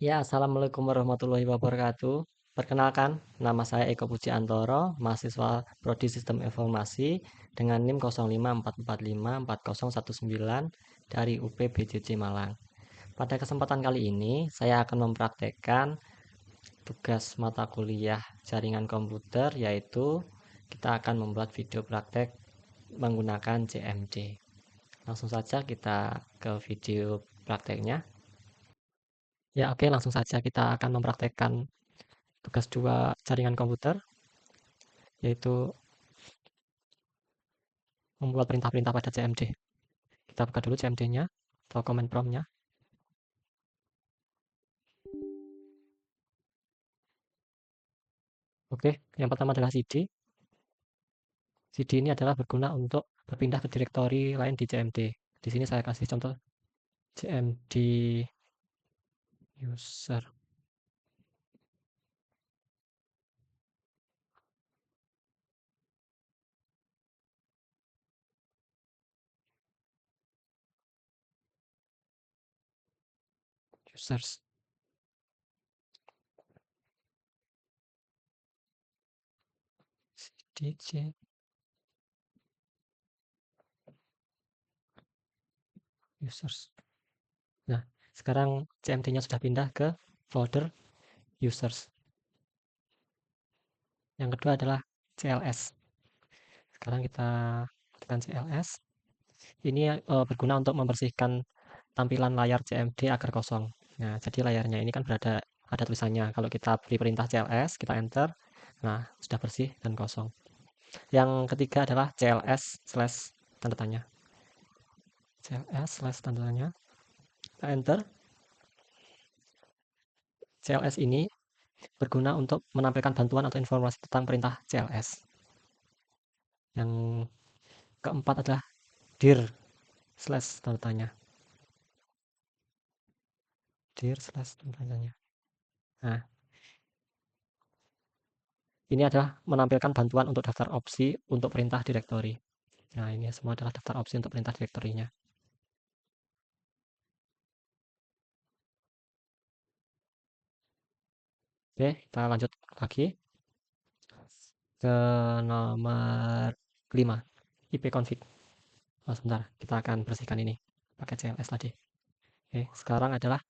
Ya, Assalamualaikum warahmatullahi wabarakatuh. Perkenalkan, nama saya Eko Pujiantoro, mahasiswa Prodi Sistem Informasi dengan NIM 0544540119 dari UP BJJ Malang. Pada kesempatan kali ini, saya akan mempraktekkan tugas mata kuliah jaringan komputer, yaitu kita akan membuat video praktek menggunakan CMD. Langsung saja kita ke video prakteknya. Ya, oke, langsung saja kita akan mempraktekkan tugas dua jaringan komputer, yaitu membuat perintah-perintah pada CMD. Kita buka dulu CMD-nya atau command prompt-nya. Oke, yang pertama adalah CD. CD ini adalah berguna untuk berpindah ke direktori lain di CMD. Di sini saya kasih contoh CMD user. Users. CDC users. Nah, sekarang CMD-nya sudah pindah ke folder users. Yang kedua adalah CLS. Sekarang kita tekan CLS. Ini berguna untuk membersihkan tampilan layar CMD agar kosong. Nah, jadi layarnya ini kan ada tulisannya. Kalau kita beri perintah CLS, kita enter. Nah, sudah bersih dan kosong. Yang ketiga adalah CLS slash tanda tanya. CLS slash tanda tanya. Kita enter. CLS ini berguna untuk menampilkan bantuan atau informasi tentang perintah CLS. Yang keempat adalah dir slash tanda tanya. Dir slash tanda tanya. Nah, ini adalah menampilkan bantuan untuk daftar opsi untuk perintah direktori. Nah, ini semua adalah daftar opsi untuk perintah direktorinya. Oke, kita lanjut lagi ke nomor 5, IP config. Oh, sebentar, kita akan bersihkan ini pakai CLS tadi. Oke, sekarang adalah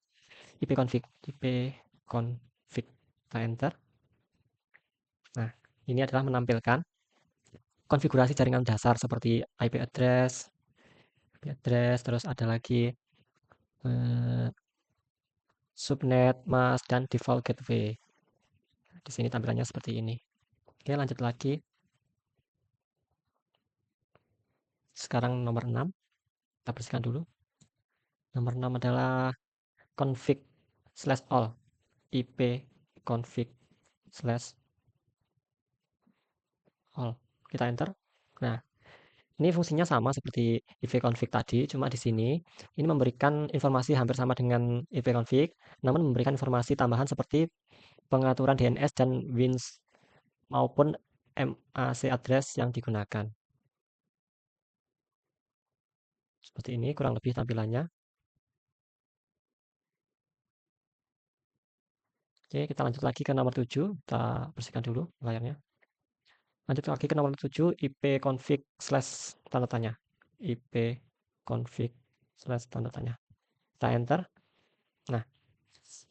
IP config. IP config. Kita enter. Nah, ini adalah menampilkan konfigurasi jaringan dasar seperti IP address, terus ada lagi eh, subnet, mask, dan default gateway. Di sini tampilannya seperti ini. Oke, lanjut lagi. Sekarang nomor 6, kita bersihkan dulu. Nomor 6 adalah config slash all. IP config slash all. Kita enter. Nah, ini fungsinya sama seperti IP config tadi, cuma di sini ini memberikan informasi hampir sama dengan IP config, namun memberikan informasi tambahan seperti pengaturan DNS dan WINS maupun MAC address yang digunakan. Seperti ini kurang lebih tampilannya. Oke, kita lanjut lagi ke nomor 7. Kita bersihkan dulu layarnya. Lanjut lagi ke nomor 7, IP config slash tanda tanya. IP config slash tanda tanya. Kita enter. Nah,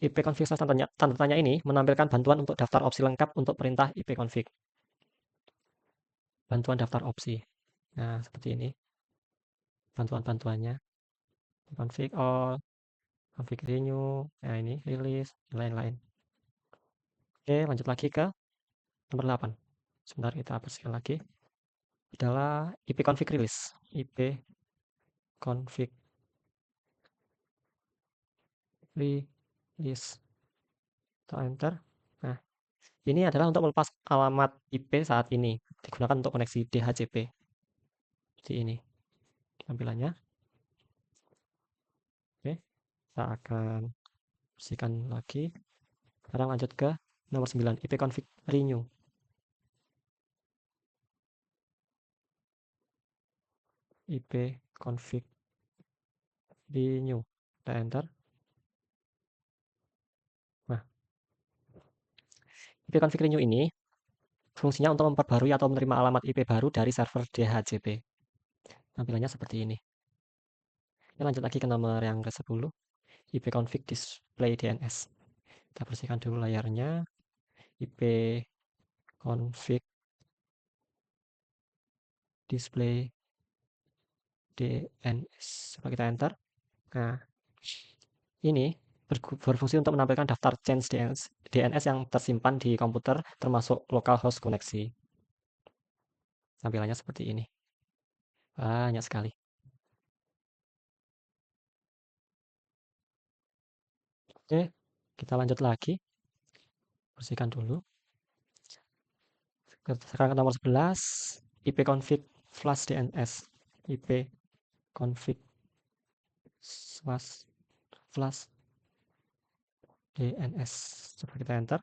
IP config slash tanda tanya ini menampilkan bantuan untuk daftar opsi lengkap untuk perintah IP config. Bantuan daftar opsi. Nah, seperti ini. Bantuan-bantuannya. Config all, config renew, nah ini release, dan lain-lain. Oke, lanjut lagi ke nomor 8. Sebentar kita bersihkan lagi. Adalah IP config release. IP config release. Kita enter. Nah, ini adalah untuk melepas alamat IP saat ini. Digunakan untuk koneksi DHCP. Seperti ini tampilannya. Oke, kita akan bersihkan lagi. Sekarang lanjut ke nomor 9, IP config renew. IP config. Di new, kita enter. ipconfig renew ini fungsinya untuk memperbarui atau menerima alamat IP baru dari server DHCP. Tampilannya seperti ini. Kita lanjut lagi ke nomor yang ke-10, ipconfig display DNS. Kita bersihkan dulu layarnya. ipconfig display DNS. Coba kita enter. Nah, ini berfungsi untuk menampilkan daftar change DNS yang tersimpan di komputer termasuk localhost koneksi. Tampilannya seperti ini. Banyak sekali. Oke, kita lanjut lagi. Bersihkan dulu. Sekarang ke nomor 11, ipconfig flash DNS. ipconfig flash DNS. Coba kita enter.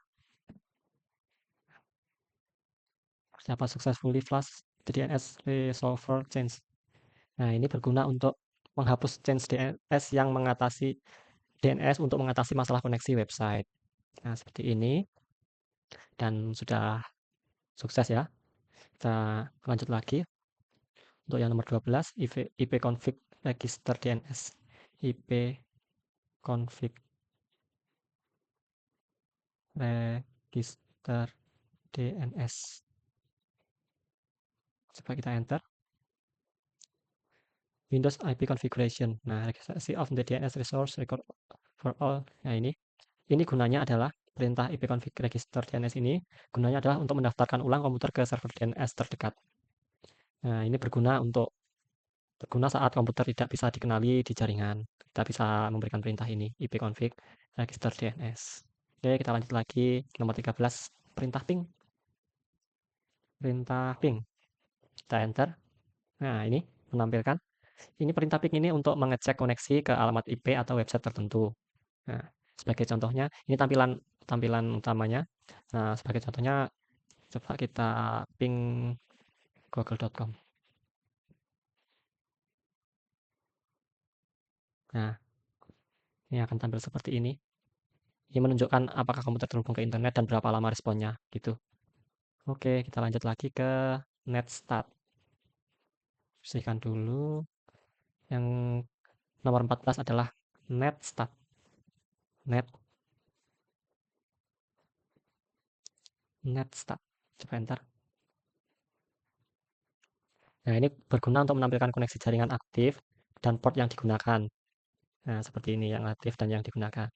Siapa successfully flash the DNS resolver change. Nah, ini berguna untuk menghapus change DNS yang mengatasi DNS untuk mengatasi masalah koneksi website. Nah, seperti ini. Dan sudah sukses ya. Kita lanjut lagi. Untuk yang nomor 12, ipconfig register DNS. ipconfig register DNS. Coba kita enter. Windows IP configuration. Nah, registrasi of the DNS resource record for all. Nah, ini gunanya adalah perintah ipconfig register DNS ini gunanya adalah untuk mendaftarkan ulang komputer ke server DNS terdekat. Nah, ini berguna saat komputer tidak bisa dikenali di jaringan. Kita bisa memberikan perintah ini, ipconfig register DNS. Oke, kita lanjut lagi. Nomor 13, perintah ping. Perintah ping. Kita enter. Nah, ini menampilkan. Ini perintah ping ini untuk mengecek koneksi ke alamat IP atau website tertentu. Nah, sebagai contohnya, ini tampilan utamanya. Nah, sebagai contohnya, coba kita ping google.com. Nah, ini akan tampil seperti ini. Ini menunjukkan apakah komputer terhubung ke internet dan berapa lama responnya, gitu. Oke, kita lanjut lagi ke netstat. Bersihkan dulu. Yang nomor 14 adalah netstat. Netstat. Coba enter. Nah, ini berguna untuk menampilkan koneksi jaringan aktif dan port yang digunakan. Nah, seperti ini yang aktif dan yang digunakan.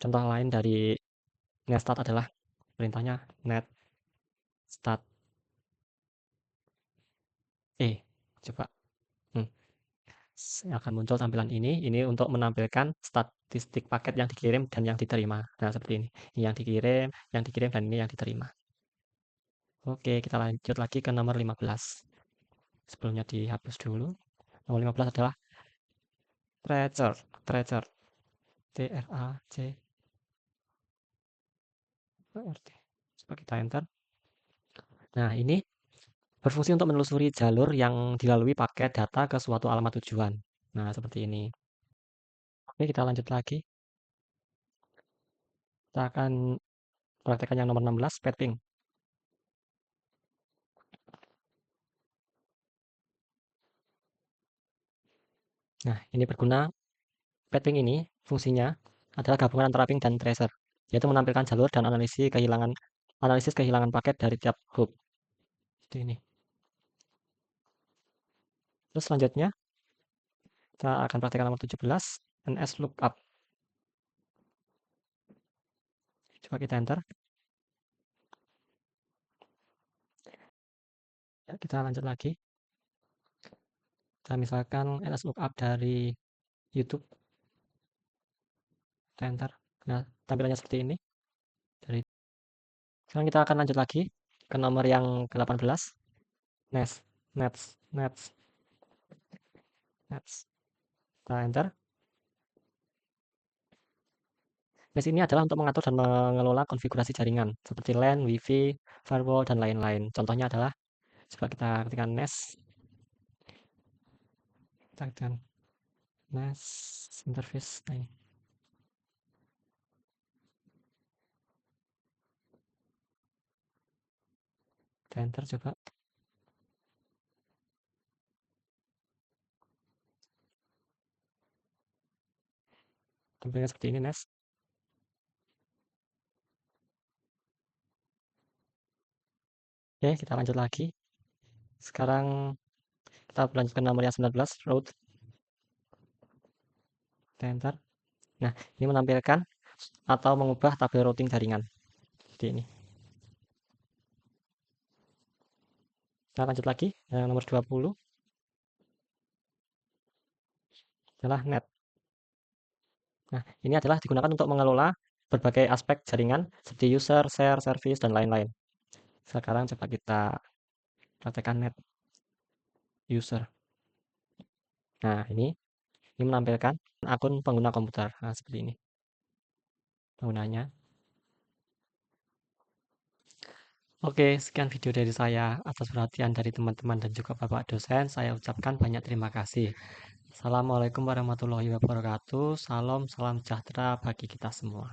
Contoh lain dari netstat adalah perintahnya netstat coba. Hmm. Akan muncul tampilan ini. Ini untuk menampilkan statistik paket yang dikirim dan yang diterima. Nah, seperti ini. Ini yang dikirim, dan ini yang diterima. Oke, kita lanjut lagi ke nomor 15. Sebelumnya dihapus dulu. Nomor 15 adalah tracer. TRAC. Coba kita enter. Nah, ini berfungsi untuk menelusuri jalur yang dilalui paket data ke suatu alamat tujuan. Nah, seperti ini. Oke, kita lanjut lagi. Kita akan praktekkan yang nomor 16, petping. Nah, ini berguna. Petping ini fungsinya adalah gabungan antara ping dan tracer, yaitu menampilkan jalur dan analisis kehilangan paket dari tiap hub. Seperti ini. Terus selanjutnya, kita akan praktekkan nomor 17, NSLOOKUP. Coba kita enter. Ya, kita lanjut lagi. Kita misalkan NSLOOKUP dari YouTube. Kita enter. Nah, tampilannya seperti ini. Sekarang kita akan lanjut lagi ke nomor yang ke-18. Nets. Kita enter. Nes ini adalah untuk mengatur dan mengelola konfigurasi jaringan seperti LAN, WiFi, firewall, dan lain-lain. Contohnya adalah, coba kita ketikkan NES. Kita ketikkan NES interface. Nah, ini. Enter coba. Tampilnya seperti ini, Nes. Oke, kita lanjut lagi. Sekarang kita lanjut ke nomor yang 19, route. Enter. Nah, ini menampilkan atau mengubah tabel routing jaringan. Seperti ini. Kita lanjut lagi, yang nomor 20 adalah net. Nah, ini adalah digunakan untuk mengelola berbagai aspek jaringan seperti user, share, service, dan lain-lain. Sekarang coba kita praktekkan net user. Nah, ini menampilkan akun pengguna komputer. Nah, seperti ini penggunanya. Oke, sekian video dari saya. Atas perhatian dari teman-teman dan juga Bapak dosen, saya ucapkan banyak terima kasih. Assalamualaikum warahmatullahi wabarakatuh. Salam sejahtera bagi kita semua.